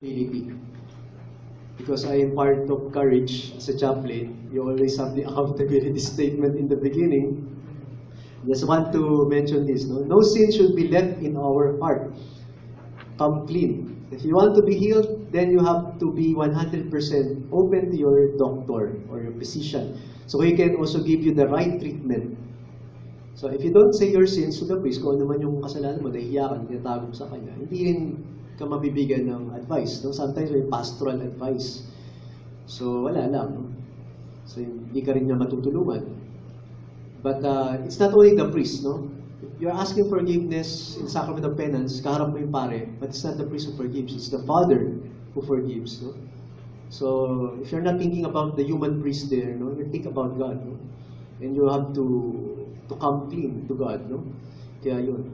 accountability. Because I am part of Courage as a chaplain, you always have the accountability statement in the beginning. Just want to mention this, no sin should be left in our heart. Come clean. If you want to be healed, then you have to be 100% open to your doctor or your physician. So he can also give you the right treatment. So if you don't say your sins to the priest, kung ano man yung kasalanan mo, nahihiya ka, tinatago mo sa kanya, hindi rin ka mabibigyan ng advice. No? Sometimes may pastoral advice. So wala lang. No? So hindi ka rin niya matutulungan. But it's not only the priest, no? You're asking forgiveness in Sacrament of Penance, kaharap mo yung pare, but it's not the priest who forgives, it's the Father who forgives. No? So if you're not thinking about the human priest there, no? You think about God. No? And you have to come clean to God. No? Kaya yun.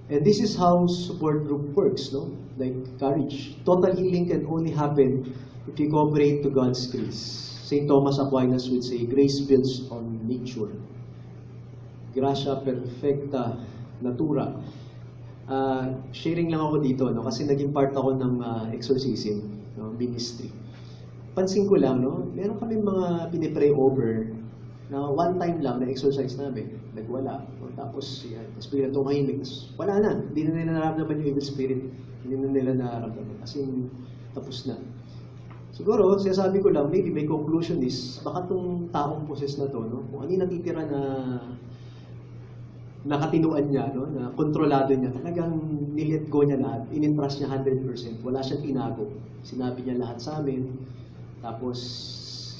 And this is how support group works. No? Like Courage. Total healing can only happen if you cooperate to God's grace. St. Thomas Aquinas would say, grace builds on nature. Gracia perfecta natura. Sharing lang ako dito, no? Kasi naging part ako ng exorcism, no? Ministry. Pansin ko lang, no? Meron kami mga pinipray over na one time lang na-exorcise namin, nagwala. No? Tapos, yan, tapos bigla tumahimik. Wala na, hindi na nila nararamdaman yung evil spirit. Hindi na nila nararamdaman. Kasi tapos na. Siguro, sinasabi ko lang, maybe my conclusion is, baka itong taong poses na to, no? Kung ano yung natitira na nakatinuan niya, no? Na kontrolado niya, talagang nilet go niya lahat, in-entrust niya 100%, wala siyang tinago. Sinabi niya lahat sa amin, tapos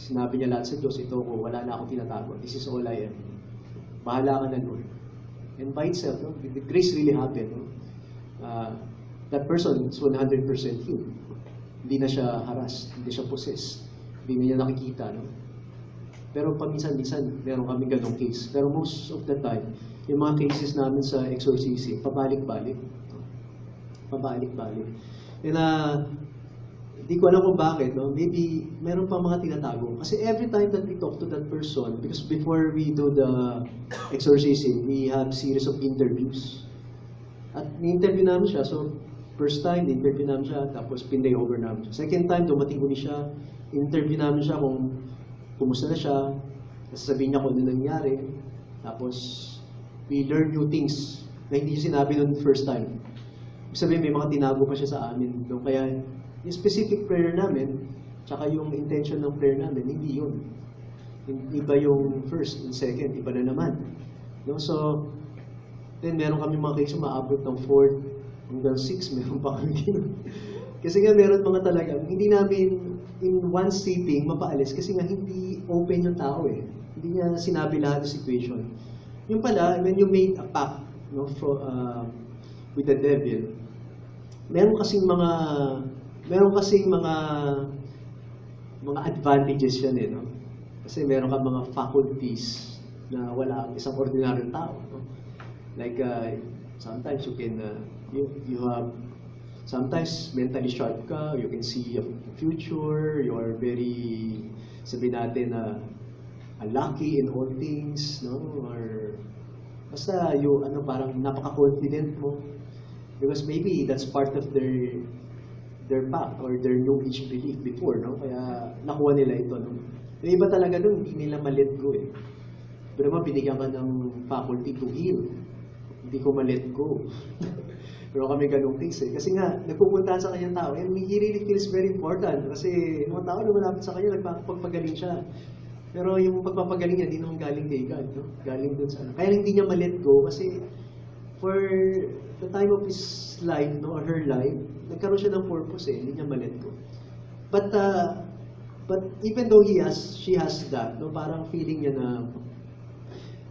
sinabi niya lahat sa Diyos, ito ko, wala na akong tinatago. This is all I am. Bahala ka na, Lord. And by itself, no? The grace really happened. No? That person is 100% healed. Hindi na siya harassed, hindi siya possessed, hindi na niya nakikita. No? Pero paminsan-minsan, meron kami ganong case. Pero most of the time, yung mga cases namin sa exorcism, pabalik-balik. Pabalik-balik. And hindi ko alam kung bakit, no? Maybe meron pa mga tinatago. Kasi every time that we talk to that person, because before we do the exorcism, we have series of interviews. At ni-interview namin siya, so first time, interview namin siya, tapos pinday over namin siya. Second time, dumating ulit siya, interview namin siya kung kumusta na siya, sasabihin niya kung ano nangyari, tapos we learn new things na hindi siya sinabi noon first time. Ibig sabihin, may mga tinago pa siya sa amin. No? Kaya yung specific prayer namin, tsaka yung intention ng prayer namin, hindi yun. Iba yung first and second, iba na naman. No? So, then meron kami mga case maabot ng 4 hanggang 6, meron pa kami. Kasi nga meron mga talagang, hindi namin in one sitting mapaalis kasi nga hindi open yung tao eh. Hindi niya sinabi lahat ng situation. Yung pala, when you made a pact, no, with the devil, meron kasing mga advantages yan eh, no? Kasi meron ka mga faculties na wala ang isang ordinaryong tao, no? Like sometimes you can you have sometimes mentally sharp ka, you can see a future, you are very, sabihin natin lucky in all things, no? Or basta you parang napaka-confident mo because maybe that's part of their pact or their new age belief before, no? Kaya nakuha nila ito, no? Yung iba talaga doon, hindi nila ma-let go eh. Pero naman binigyan ka ng faculty to heal. Hindi ko ma-let go. Pero kami ganong case eh. Kasi nga, nagpupuntahan sa kanyang tao, and he really feels very important. Kasi yung mga tao na malapit sa kanya, nagpapagaling siya. Pero yung pagpapagaling niya, hindi naman galing kay God. No? Galing dun sa Kaya hindi niya ma-let go kasi for the time of his life, no, or her life, nagkaroon siya ng purpose eh. Hindi niya ma-let go. But even though she has that, no, parang feeling niya na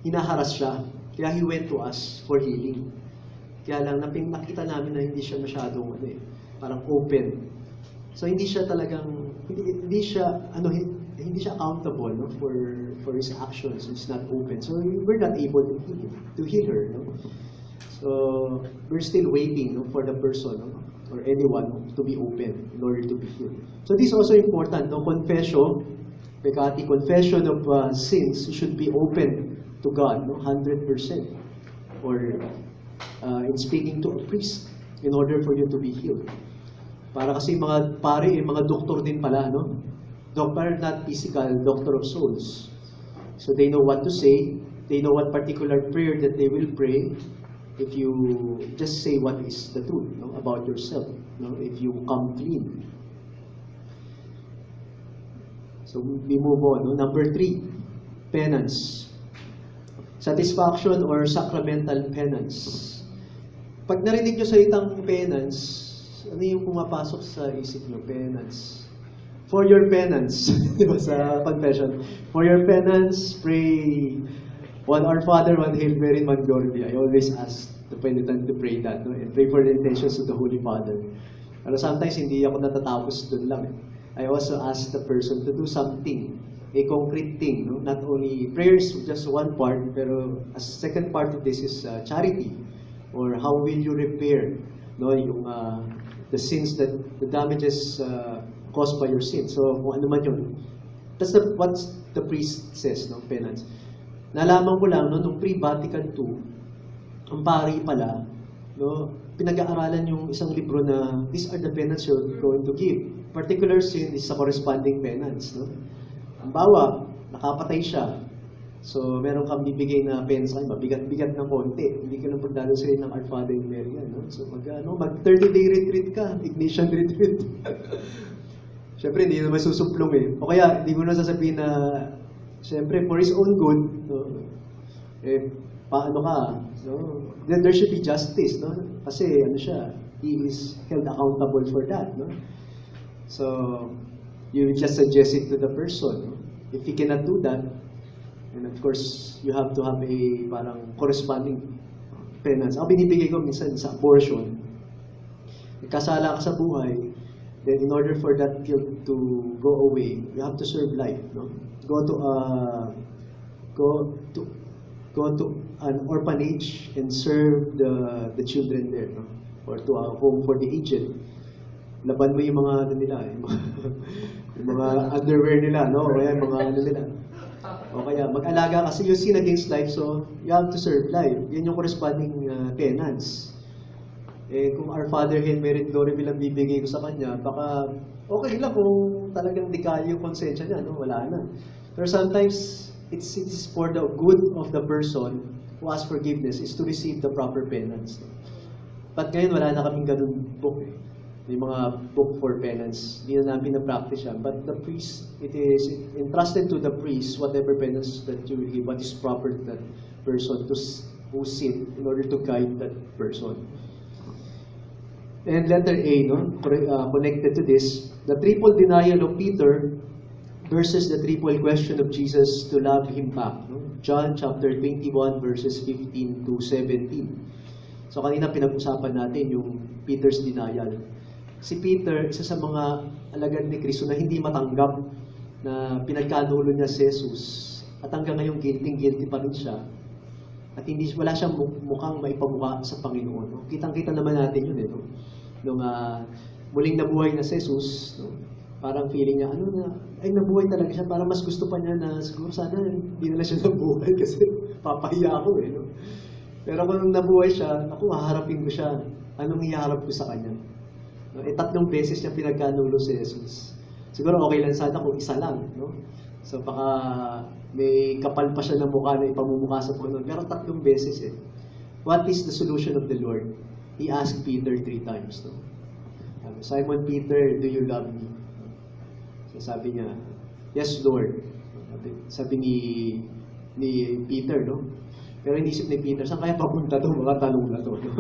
hinaharas siya. Kaya he went to us for healing. Kaya lang, nakita namin na hindi siya masyadong, parang open. So, hindi siya talagang, hindi siya accountable, no, for his actions. He's not open. So, we're not able to heal her, no. So, we're still waiting, no, for the person, no, or anyone to be open in order to be healed. So, this is also important, no, confession, Makati, confession of sins should be open to God, no, 100%. Or in speaking to a priest, in order for you to be healed. Para kasi mga pare, mga doktor din pala, no? Doctor, not physical, doctor of souls. So they know what to say, they know what particular prayer that they will pray if you just say what is the truth, no, about yourself, no, if you come clean. So we move on. No? Number 3, penance. Satisfaction or sacramental penance. Pag narinig nyo salitang penance, ano yung pumapasok sa isip nyo? Penance. For your penance. Di ba sa confession? For your penance, pray one Our Father, one Hail Mary, one Glory be. I always ask the penitent to pray that, no? And pray for the intentions of the Holy Father. Pero sometimes hindi ako natatapos doon lang. I also ask the person to do something, a concrete thing, no? Not only prayers, just one part, pero a second part of this is charity, or how will you repair, no, yung the sins that the damages caused by your sin. So kung ano man yun, that's what the priest says, no, penance. Nalaman ko lang, no, nung pre-Vatican II, ang pari pala, no, pinag-aaralan yung isang libro na these are the penance you're going to give. Particular sin is sa corresponding penance. No? Ang bawa, nakapatay siya. So, meron kang bibigay na penance kayo, mabigat-bigat ng konti. Hindi ka lang pagdalo sa ng Our Father in Mary. No? So, mag 30-day retreat ka, ignition retreat. Siyempre, hindi naman susuplong eh. O kaya, hindi mo na sasabihin na, siyempre, for his own good, no? Eh, paano ka? No? Then there should be justice, no? Kasi, ano siya, he is held accountable for that, no? So, you just suggest it to the person. No? If he cannot do that, and of course, you have to have a parang corresponding penance. Ang binibigay ko minsan sa abortion, kasala ka sa buhay, then in order for that guilt to go away, you have to serve life. No? Go to an orphanage and serve the children there, no? Or to a home for the aged. Laban mo yung mga ano nila, yung mga underwear nila, no? O kaya yung mga ano nila. O kaya mag-alaga kasi you sin against life, so you have to serve life. Yan yung corresponding penance. Eh, kung Our Father, Hail Mary, Glory bilang bibigay ko sa kanya, baka okay lang kung talagang di kaya yung konsensya niya, no? Wala na. Pero sometimes, it's for the good of the person who asks forgiveness is to receive the proper penance. But ngayon, wala na kaming ganun book eh. May mga book for penance. Hindi na namin na-practice yan. But the priest, it is entrusted to the priest whatever penance that you will give, what is proper to that person who sinned in order to guide that person. And letter A, no, connected to this, the triple denial of Peter versus the triple question of Jesus to love him back. No? John chapter 21 verses 15 to 17. So kanina pinag-usapan natin yung Peter's denial. Si Peter, isa sa mga alagad ni Kristo na hindi matanggap na pinagkanulo niya si Jesus. At hanggang ngayon, guilty pa rin siya. At wala siyang mukhang maipamukha sa Panginoon. No? Kitang-kita naman natin yun. No? Nung muling nabuhay na si Jesus, no? Parang feeling niya, ay nabuhay talaga siya. Parang mas gusto pa niya na siguro sana hindi na siya nabuhay kasi papahiya ako eh. No? Pero kung nabuhay siya, ako haharapin ko siya. Anong ihaharap ko sa kanya? No? 3 beses niya pinagkanulo si Jesus. Siguro okay lang sana kung isa lang. No? So baka may kapal pa siya ng mukha na ipamumukha sa Panginoon. Pero 3 beses eh. What is the solution of the Lord? He asked Peter 3 times. No? Simon Peter, do you love me? So sabi niya, yes Lord. Sabi ni Peter, no? Pero hindi isip ni Peter, saan kaya papunta to? Mga tanong na to. No?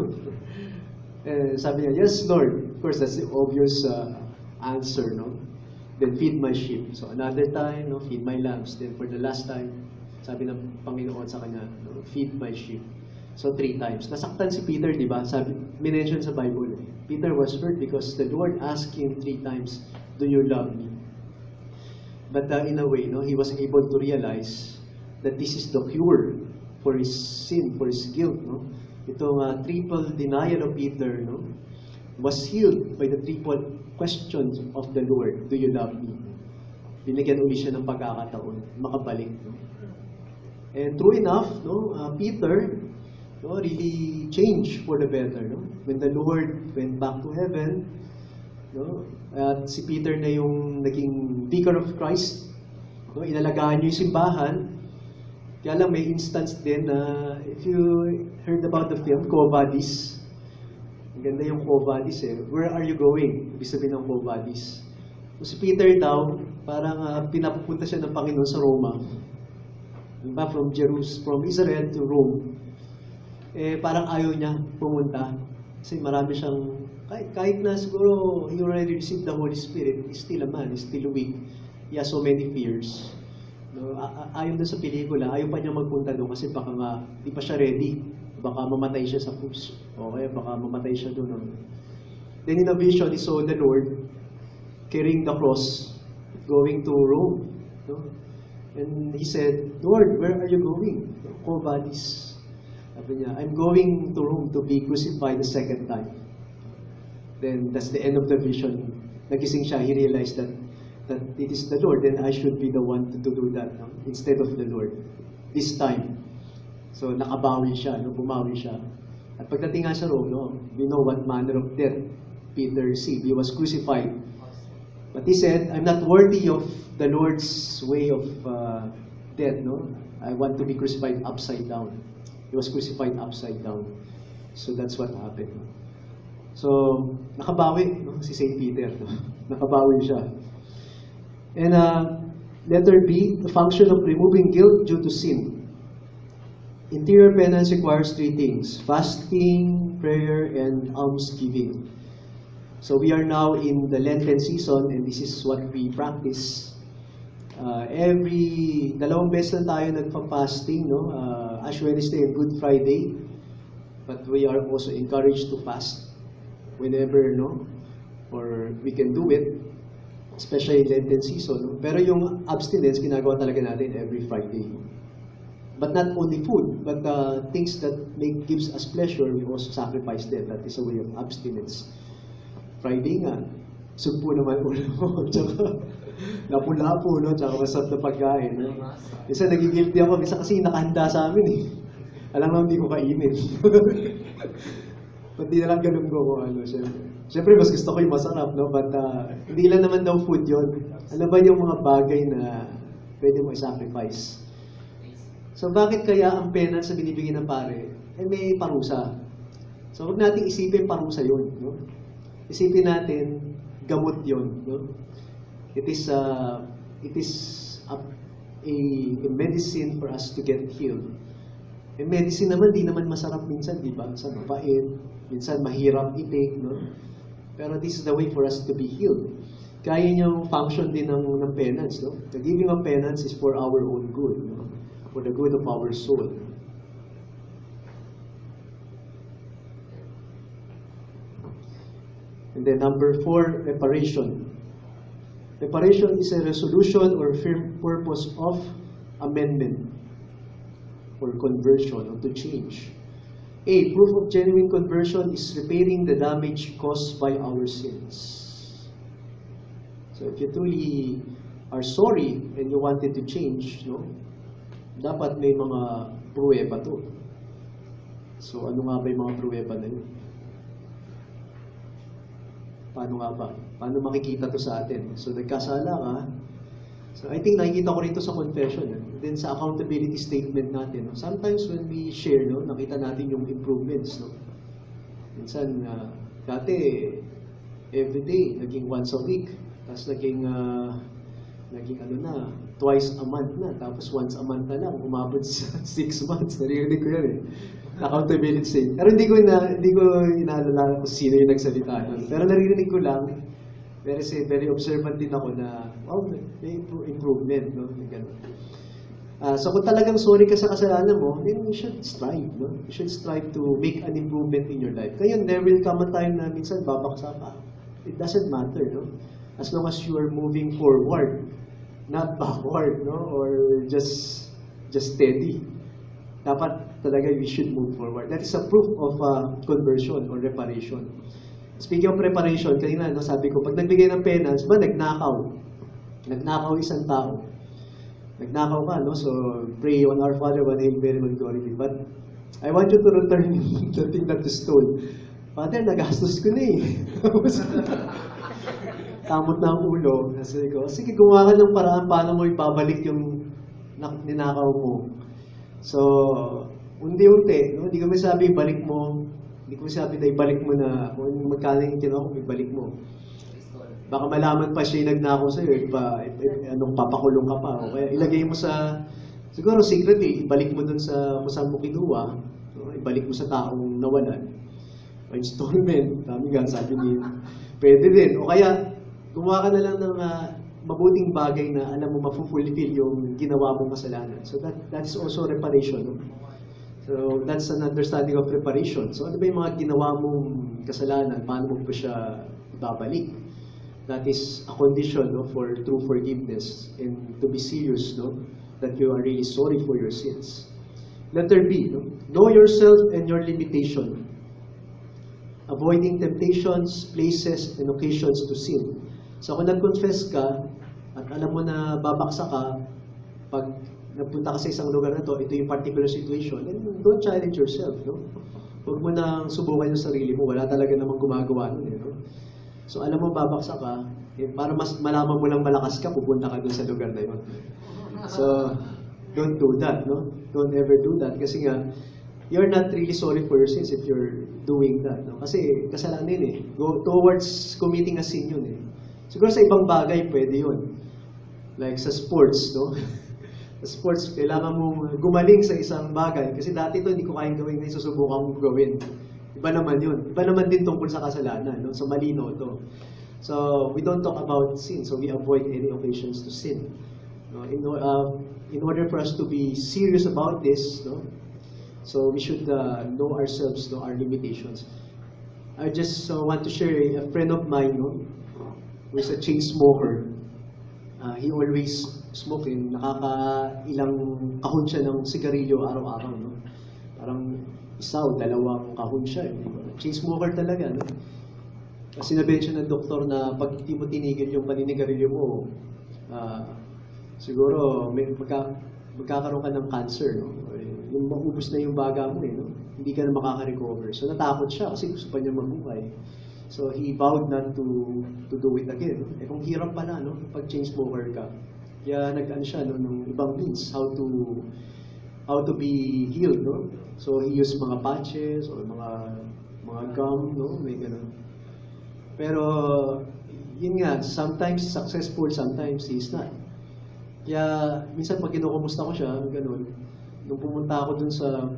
Sabi niya, yes Lord. Of course, that's the obvious answer, no? Then feed my sheep. So another time, no, feed my lambs. Then for the last time, sabi ng Panginoon sa kanya, no, feed my sheep. So 3 times. Nasaktan si Peter, di ba? Sabi, minention sa Bible. Peter was hurt because the Lord asked him 3 times, do you love me? But in a way, no, he was able to realize that this is the cure for his sin, for his guilt. No? Itong triple denial of Peter, no, was healed by the triple questions of the Lord. Do you love me? Binigyan uli siya ng pagkakataon, makabalik. No? And true enough, no, Peter, no, really changed for the better. No? When the Lord went back to heaven, no, at si Peter na yung naging vicar of Christ, no, inalagaan niyo yung simbahan. Kaya lang may instance din na, if you heard about the film, Quo Vadis, ang ganda yung Quo Vadis eh. Where are you going? Ibig sabihin ng Quo Vadis. So, si Peter daw, parang pinapupunta siya ng Panginoon sa Roma. Diba? From Israel to Rome. Eh, parang ayaw niya pumunta. Kasi marami siyang, kahit na siguro he already received the Holy Spirit, he's still a man, he's still weak. He has so many fears. No, ayon doon sa pelikula, ayaw pa niya magpunta doon kasi baka di pa siya ready. Baka mamatay siya sa puso. Okay, baka mamatay siya doon. No? Then in a vision, he saw the Lord carrying the cross, going to Rome. No? And he said, Lord, where are you going? Quo Vadis. Sabi niya, I'm going to Rome to be crucified the second time. Then that's the end of the vision. Nagising siya, he realized that it is the Lord, then I should be the one to do that, no? Instead of the Lord. This time. So nakabawi siya, no? Bumawi siya. At pagdating nga sa Rome, no? We know what manner of death Peter received. He was crucified. But he said, I'm not worthy of the Lord's way of death. No? I want to be crucified upside down. He was crucified upside down. So that's what happened. So, nakabawi, no? Si St. Peter. No? Nakabawi siya. And letter B, the function of removing guilt due to sin. Interior penance requires three things: fasting, prayer, and almsgiving. So we are now in the Lenten season, and this is what we practice. Every dalawang beses lang tayo nagpa-fasting, no? Ash Wednesday and Good Friday. But we are also encouraged to fast whenever, no? Or we can do it, especially in Lenten season. No? Pero yung abstinence, ginagawa talaga natin every Friday. But not only food, but things that gives us pleasure, we also sacrifice them. That is a way of abstinence. Friday nga, sugpo naman ulo, tsaka lapu-lapu, no? Tsaka masarap na pagkain. No? Isa nagigilty ako, isa kasi nakahanda sa amin eh. Alam mo, hindi ko kainin. Ba't di na lang ganun ko kung ano, syempre. Syempre, mas gusto ko yung masarap, no? But hindi lang naman daw food yun. Ano ba yung mga bagay na pwede mo i-sacrifice? So, bakit kaya ang penance na binibigyan ng pare, may parusa? So, huwag natin isipin parusa yun, no? Isipin natin, gamot yun. No? It is a medicine for us to get healed. Eh, medicine naman, di naman masarap minsan, di ba? Minsan mapait, minsan mahirap i-take. No? Pero this is the way for us to be healed. Kaya niyang function din ng penance. No? The giving of penance is for our own good. No? For the good of our soul. And then number 4, reparation. Reparation is a resolution or firm purpose of amendment or conversion or to change. A, proof of genuine conversion is repairing the damage caused by our sins. So if you truly are sorry and you wanted to change, no, dapat may mga pruweba to. So ano nga ba yung mga pruweba na yun? Paano nga ba? Paano makikita to sa atin? So, nagkasala ka. So, I think nakikita ko rito sa confession. Then, sa accountability statement natin. No? Sometimes when we share, no, nakita natin yung improvements. No? Minsan, dati, everyday, naging once a week. Tapos naging ano na, twice a month na. Tapos once a month na lang, umabot sa 6 months. Narinig ko yan eh. Accountability. Pero hindi ko inaalala kung sino yung nagsalita. Pero naririnig ko lang, very observant din ako na, wow, may improvement. No? So kung talagang sorry ka sa kasalanan mo, then you should strive. No? You should strive to make an improvement in your life. Ngayon, there will come a time na minsan babaksa ka. It doesn't matter. No? As long as you are moving forward, not backward, no? Or just steady. Dapat talaga we should move forward. That is a proof of conversion or reparation. Speaking of preparation, kanina sabi ko, pag nagbigay ng penance, ba nagnakaw? Nagnakaw isang tao. Nagnakaw ka, no? So, pray on our Father, one Hail Mary, one Glory be. But I want you to return the thing that you stole. Father, nagastos ko na eh. Tamot na ang ulo. Kasi ko, sige, gumawa ka ng paraan paano mo ibabalik yung ninakaw mo. So, unti-unti, no? Hindi ko masabi, balik mo. Hindi ko masabi na ibalik mo na kung magkano yung kinuha ko, ibalik mo. Baka malaman pa siya yung nagnakaw sa'yo, anong papakulong ka pa. O kaya ilagay mo sa, siguro secretly, ibalik mo dun sa kung saan mo kinuha, no? Ibalik mo sa taong nawalan. Installment, dami nga sabi niya. Pwede din. O kaya, gumawa ka na lang ng mabuting bagay na alam mo mafulfill yung ginawa mong kasalanan. So that is also reparation. No? So that's an understanding of reparation. So ano ba yung mga ginawa mong kasalanan? Paano mo pa siya babalik? That is a condition, no, for true forgiveness and to be serious, no, that you are really sorry for your sins. Letter B, no? Know yourself and your limitation. Avoiding temptations, places, and occasions to sin. So kung nag-confess ka at alam mo na babaksa ka, pag napunta ka sa isang lugar na to, ito yung particular situation, then don't challenge yourself. No? Huwag mo nang subukan yung sarili mo. Wala talaga namang gumagawa nun. No? So alam mo babaksa ka, para mas malaman mo lang malakas ka, pupunta ka dun sa lugar na yun. So don't do that. No? Don't ever do that. Kasi nga, you're not really sorry for your sins if you're doing that. No? Kasi kasalanan yun eh. Go towards committing a sin yun eh. Siguro sa ibang bagay, pwede yun. Like sa sports, no? Sa sports, kailangan mong gumaling sa isang bagay. Kasi dati ito, hindi ko kayang gawin ngayon, susubukan mong gawin. Iba naman yun. Iba naman din tungkol sa kasalanan, no? So malino ito. So we don't talk about sin, so we avoid any occasions to sin. No? In order for us to be serious about this, no? So we should know ourselves, know our limitations. I just want to share a friend of mine, no, who is a chain smoker. He always smoking, nakakailang kahon siya ng sigarilyo araw-araw, no? Parang isa o dalawang kahon siya. Chain smoker talaga, no? Kasi sinabihan siya ng doktor na pag hindi mo tinigil yung paninigarilyo mo, siguro magkakaroon ka ng cancer, no? Yung maubos na yung baga mo, no? Hindi ka na makaka-recover. So natakot siya kasi gusto pa niya mabuhay. So he vowed not to do it again. No? Kung hirap pala, no? Pag chain smoker ka. Kaya nag-ano siya, no? Ng ibang means how to be healed, no? So he used mga patches or mga gum, no? May ganun. Pero yun nga, sometimes successful, sometimes he's not. Kaya minsan pag kinukumusta ko siya, ganun, nung pumunta ako dun sa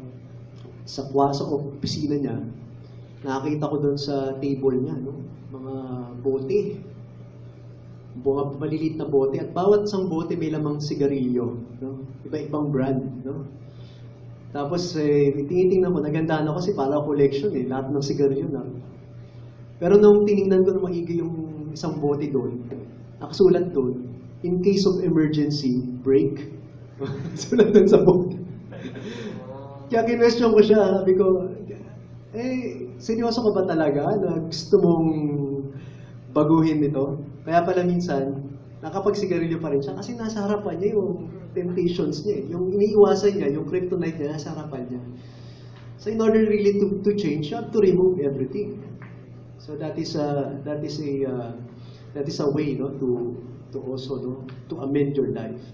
opisina niya, nakakita ko dun sa table niya, no? Mga bote. Mga maliliit na bote. At bawat isang bote may lamang sigarilyo. No? Iba-ibang brand. No? Tapos, tinitingnan ko, nagandaan ako kasi para collection eh. Lahat ng sigarilyo na. Pero nung tinignan ko na maigi yung isang bote doon, nakasulat doon, in case of emergency, break. Sulat doon sa bote. Kaya kinwestiyon ko siya, sabi ko, seryoso ka ba talaga na gusto mong baguhin ito? Kaya pala minsan, nakapagsigarilyo pa rin siya kasi nasa harapan niya yung temptations niya. Yung iniiwasan niya, yung kryptonite niya, nasa harapan niya. So in order really to change, you have to remove everything. So that is a way, no, to also, no, to amend your life.